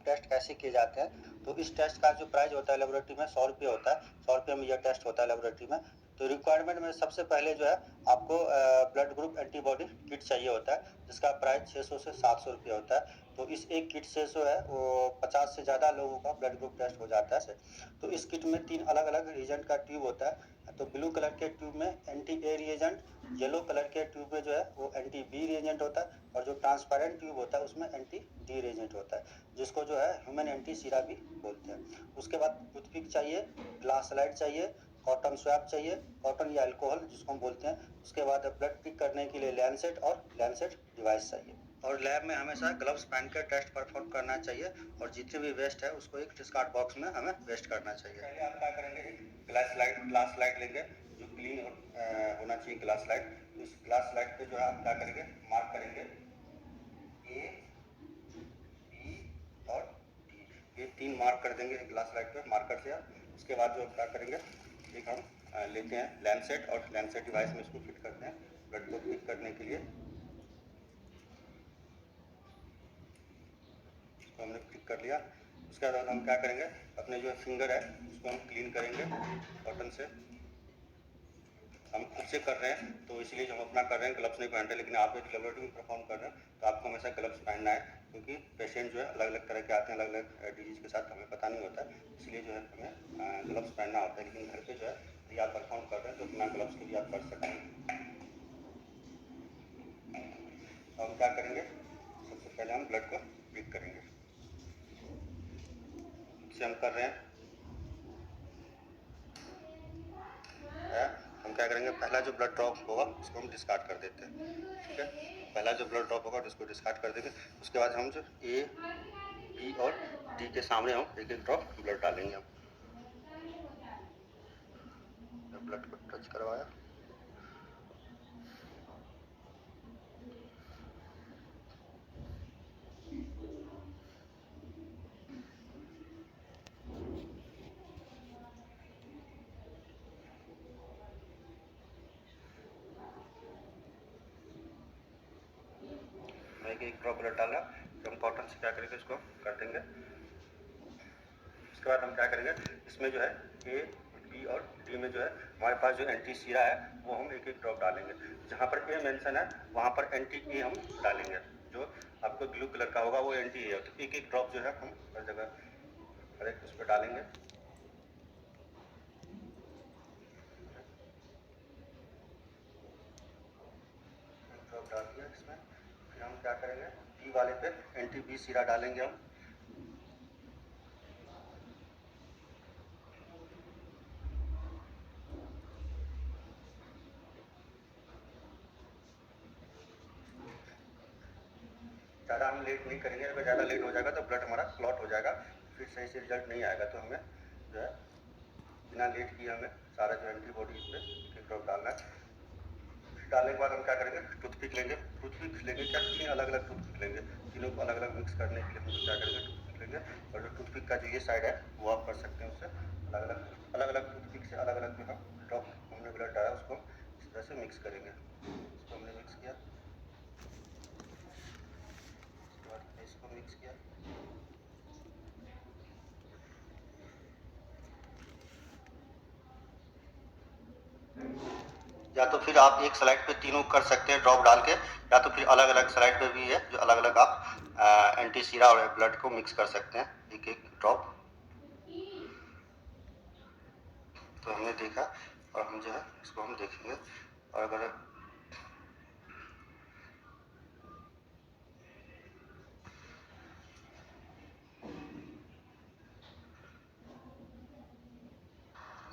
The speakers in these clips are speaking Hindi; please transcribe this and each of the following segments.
टेस्ट कैसे किए जाते हैं। तो इस टेस्ट का जो प्राइस होता है लेबोरेटरी में 100 रुपये होता है। 100 रुपये में यह टेस्ट होता है लेबोरेटरी में। तो रिक्वायरमेंट में सबसे पहले जो है आपको ब्लड ग्रुप एंटीबॉडी किट चाहिए होता है, जिसका प्राइस 600 से 700 रुपये होता है। तो इस एक किट से जो है वो 50 से ज़्यादा लोगों का ब्लड ग्रुप टेस्ट हो जाता है। तो इस किट में 3 अलग अलग रिएजेंट का ट्यूब होता है। तो ब्लू कलर के ट्यूब में anti A reagent, yellow colour के ट्यूब में जो है वो एंटी बी रिएजेंट होता है, और जो ट्रांसपेरेंट ट्यूब होता है उसमें एंटी डी रिएजेंट होता है, जिसको जो है ह्यूमन एंटी सीरा भी बोलते हैं। उसके बाद टूथपिक चाहिए, ग्लास स्लाइड चाहिए, कॉटन स्वैब चाहिए, कॉटन या अल्कोहल जिसको हम बोलते हैं। उसके बाद ब्लड पिक करने के लिए लैंसेट और लैंसेट डिवाइस चाहिए। और लैब में हमेशा ग्लव्स पहन कर टेस्ट परफॉर्म करना चाहिए, और जितने भी वेस्ट है उसको एक डिस्कार्ड बॉक्स में हमें वेस्ट करना चाहिए। पहले आप क्या करेंगे, एक ग्लास स्लाइड लेंगे जो क्लीन होना चाहिए ग्लास स्लाइड। इस ग्लास स्लाइड पे जो है आप क्या करेंगे, मार्क करेंगे ए, बी और डी, ये 3 मार्क कर देंगे ग्लास स्लाइड पे मार्कर से। उसके बाद जो क्या करेंगे, एक हम लेते हैं लैंसेट, और लैंसेट डिवाइस में इसको फिट करते हैं ब्लड को पिक करने के लिए। इसको हमने क्लिक कर लिया। उसके बाद हम क्या करेंगे, अपने जो फिंगर है उसको हम क्लीन करेंगे कॉटन से। हम खुद से कर रहे हैं तो इसलिए हम अपना कर रहे हैं, ग्लव्स नहीं पहन रहे। लेकिन आप यदि लेबोरेटरी में परफॉर्म कर रहे हैं तो आपको हमेशा ग्लव्स पहनना है, क्योंकि पेशेंट जो है अलग अलग तरह के आते हैं, अलग अलग डिजीज के साथ, हमें पता नहीं होता है, इसलिए जो है हमें ग्लव्स पहनना होता है। लेकिन घर पे जो है यदि आप परफॉर्म कर रहे हैं तो बिना ग्लव्स के भी आप कर सकते हैं। तो हम क्या करेंगे, सबसे पहले हम ब्लड को पिक करेंगे, जिससे हम कर रहे हैं। हम क्या करेंगे, पहला जो ब्लड ड्रॉप होगा उसको हम डिस्कार्ड कर देते हैं, ठीक है। पहला जो ब्लड ड्रॉप होगा उसको डिस्कार्ड कर देंगे। उसके बाद हम जो ए, बी और डी के सामने हम एक एक ड्रॉप ब्लड डालेंगे। हम ब्लड को टच करवाया, एक एक ड्रॉप ब्लड डाला। तो हम कॉटन से क्या करेंगे, इसको कर देंगे। उसके बाद हम क्या करेंगे, इसमें जो है ए, बी और डी में जो है हमारे पास जो एंटी सीरा है वो हम एक एक ड्रॉप डालेंगे। जहाँ पर ए मेंशन है वहाँ पर एंटी ए हम डालेंगे। जो आपको ब्लू कलर का होगा वो एंटी ए है। तो एक एक ड्रॉप जो है हम हर जगह हर एक उस पर डालेंगे। ड्रॉप डाल दिया इसमें। फिर हम क्या करेंगे, बी वाले पे एंटी बी सीरा डालेंगे हम। ज़्यादा हम लेट नहीं करेंगे, अगर ज़्यादा लेट हो जाएगा तो ब्लड हमारा क्लॉट हो जाएगा, फिर सही से रिजल्ट नहीं आएगा। तो हमें जो है बिना लेट किए हमें सारा जो एंटीबॉडी इस पर ड्रॉप डालना है। डालने के बाद हम क्या करेंगे, टूथपिक लेंगे। टूथपिक लेंगे क्या, 3 अलग अलग टूथपिक लेंगे। तीनों को अलग अलग मिक्स करने के लिए हम क्या करेंगे, टूथपिक लेंगे। और जो टूथपिक का जो ये साइड है वो आप कर सकते हैं उससे अलग अलग टूथपिक से अलग अलग जो हम ड्रॉप हमने ब्लड डाला उसको इस तरह से मिक्स करेंगे। इसको हमने मिक्स किया, उसके बाद इसको मिक्स किया। या तो फिर आप एक स्लाइड पे तीनों कर सकते हैं ड्रॉप डाल के, या तो फिर अलग अलग स्लाइड पे भी है जो अलग अलग आप एंटी सीरा और ब्लड को मिक्स कर सकते हैं, एक एक ड्रॉप। तो हमने देखा और हम जो है इसको हम देखेंगे। और अगर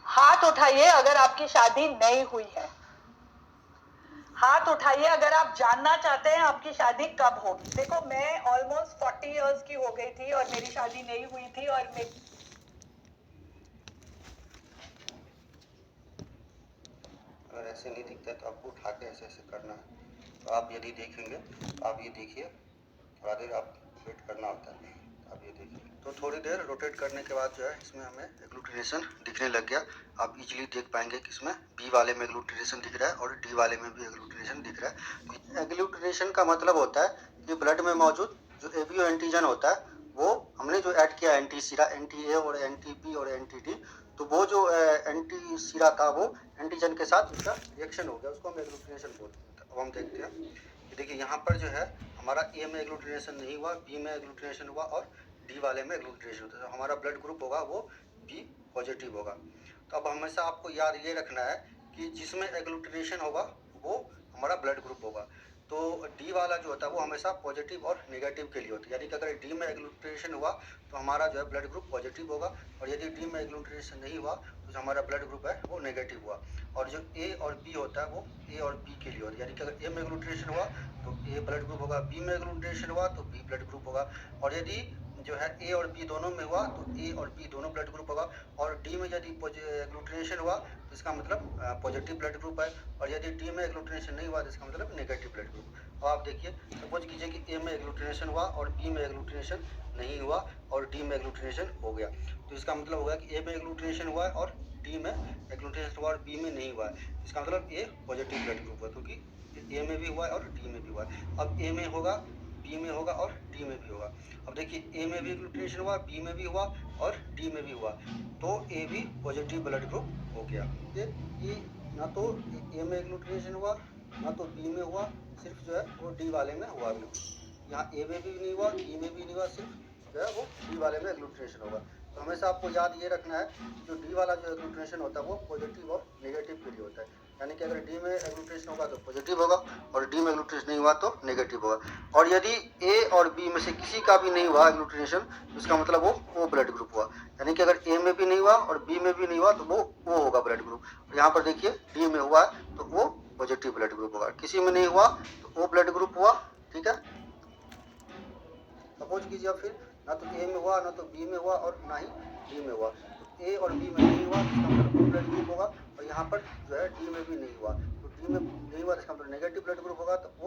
हाथ उठाइए अगर आपकी शादी नहीं हुई है। हाथ उठाइए अगर आप जानना चाहते हैं आपकी शादी कब होगी। देखो, मैं ऑलमोस्ट 40 इयर्स की हो गई थी और मेरी शादी नहीं हुई थी। और अगर ऐसे नहीं दिखता है तो आपको उठा के ऐसे ऐसे करना है। तो आप यदि देखेंगे तो आप ये देखिए, थोड़ा देर आप वेट करना होता है। आप ये देखिए, तो थोड़ी देर रोटेट करने के बाद जो है इसमें हमें एग्लूटिनेशन दिखने लग गया। आप इजीली देख पाएंगे कि इसमें बी वाले में एग्लूटिनेशन दिख रहा है और डी वाले में भी एग्लूटिनेशन दिख रहा है। एग्लूटिनेशन का मतलब होता है कि ब्लड में मौजूद जो एबीओ एंटीजन होता है वो हमने जो ऐड किया एंटी सीरा, एंटी ए और एंटी बी और एंटी डी, तो वो जो एंटी सीरा था वो एंटीजन के साथ उसका रिएक्शन हो गया, उसको हम एग्लूटिनेशन बोलते हैं। अब हम देखते हैं कि देखिए यहाँ पर जो है हमारा ए में एग्लूटिनेशन नहीं हुआ, बी में एग्लूटिनेशन हुआ और डी वाले में एग्लूटिनेशन होता है, तो हमारा ब्लड ग्रुप होगा वो बी पॉजिटिव होगा। तो अब हमेशा आपको याद ये रखना है कि जिसमें एग्लूटिनेशन होगा वो हमारा ब्लड ग्रुप होगा। तो डी वाला जो होता है वो हमेशा पॉजिटिव और नेगेटिव के लिए होता है, यानी कि अगर डी में एग्लूटिनेशन हुआ तो हमारा जो है ब्लड ग्रुप पॉजिटिव होगा, और यदि डी में एग्लूटिनेशन नहीं हुआ तो जो हमारा ब्लड ग्रुप है वो नेगेटिव हुआ। और जो ए और बी होता है वो ए और बी के लिए होता है, यानी कि अगर ए में एग्लूटिनेशन हुआ तो ए ब्लड ग्रुप होगा, बी में एग्लूटिनेशन हुआ तो बी ब्लड ग्रुप होगा, और यदि जो है ए और बी दोनों में हुआ तो ए और बी दोनों ब्लड ग्रुप होगा, और डी में यदि एग्लूटिनेशन हुआ तो इसका मतलब पॉजिटिव ब्लड ग्रुप है, और यदि डी में एग्लूटिनेशन नहीं हुआ तो इसका मतलब नेगेटिव ब्लड ग्रुप। अब आप देखिए, सपोज कीजिए कि ए में एग्लूटिनेशन हुआ और बी में एग्लूटिनेशन नहीं हुआ और डी में एग्लूटिनेशन हो गया, तो इसका मतलब होगा कि ए में एग्लूटिनेशन हुआ और डी में एग्लूटिनेशन हुआ और बी में नहीं हुआ है, इसका मतलब ए पॉजिटिव ब्लड ग्रुप है, क्योंकि ए में भी हुआ है और डी में भी हुआ है। अब ए में होगा, बी में होगा और डी में भी होगा। अब देखिए ए में भी एग्लूटिनेशन हुआ, बी में भी हुआ और डी में भी हुआ, तो ए भी पॉजिटिव ब्लड ग्रुप हो गया। ये ना तो ए में एग्लूटिनेशन हुआ ना तो बी में हुआ, सिर्फ जो है वो डी वाले में हुआ। यहाँ ए में भी नहीं हुआ, बी में भी नहीं हुआ, सिर्फ जो है वो डी वाले में एग्लूटिनेशन होगा। तो हमेशा आपको याद ये रखना है कि जो डी वाला जो एग्लूटिनेशन होता है वो पॉजिटिव और नेगेटिव के लिए होता है, यानी कि अगर डी में एग्लूटिनेशन होगा तो पॉजिटिव होगा और डी में एग्लूटिनेशन नहीं हुआ तो नेगेटिव होगा। और यदि ए और बी में से किसी का भी नहीं हुआ एग्लूटिनेशन तो इसका मतलब वो ओ ब्लड ग्रुप हुआ, यानी कि अगर ए में भी नहीं हुआ और बी में भी नहीं हुआ तो वो ओ होगा ब्लड ग्रुप। और यहाँ पर देखिए डी में हुआ है तो वो पॉजिटिव ब्लड ग्रुप होगा, किसी में नहीं हुआ तो ओ ब्लड ग्रुप हुआ। ठीक है, सपोज कीजिए अब फिर ना तो ए में हुआ ना तो बी में हुआ और ना ही डी में हुआ, तो ए और बी में नहीं हुआ इसका मतलब ओ ब्लड ग्रुप होगा, और यहाँ पर जो है डी में भी नहीं हुआ तो डी में नहीं हुआ इसका मतलब नेगेटिव ब्लड ग्रुप होगा, तो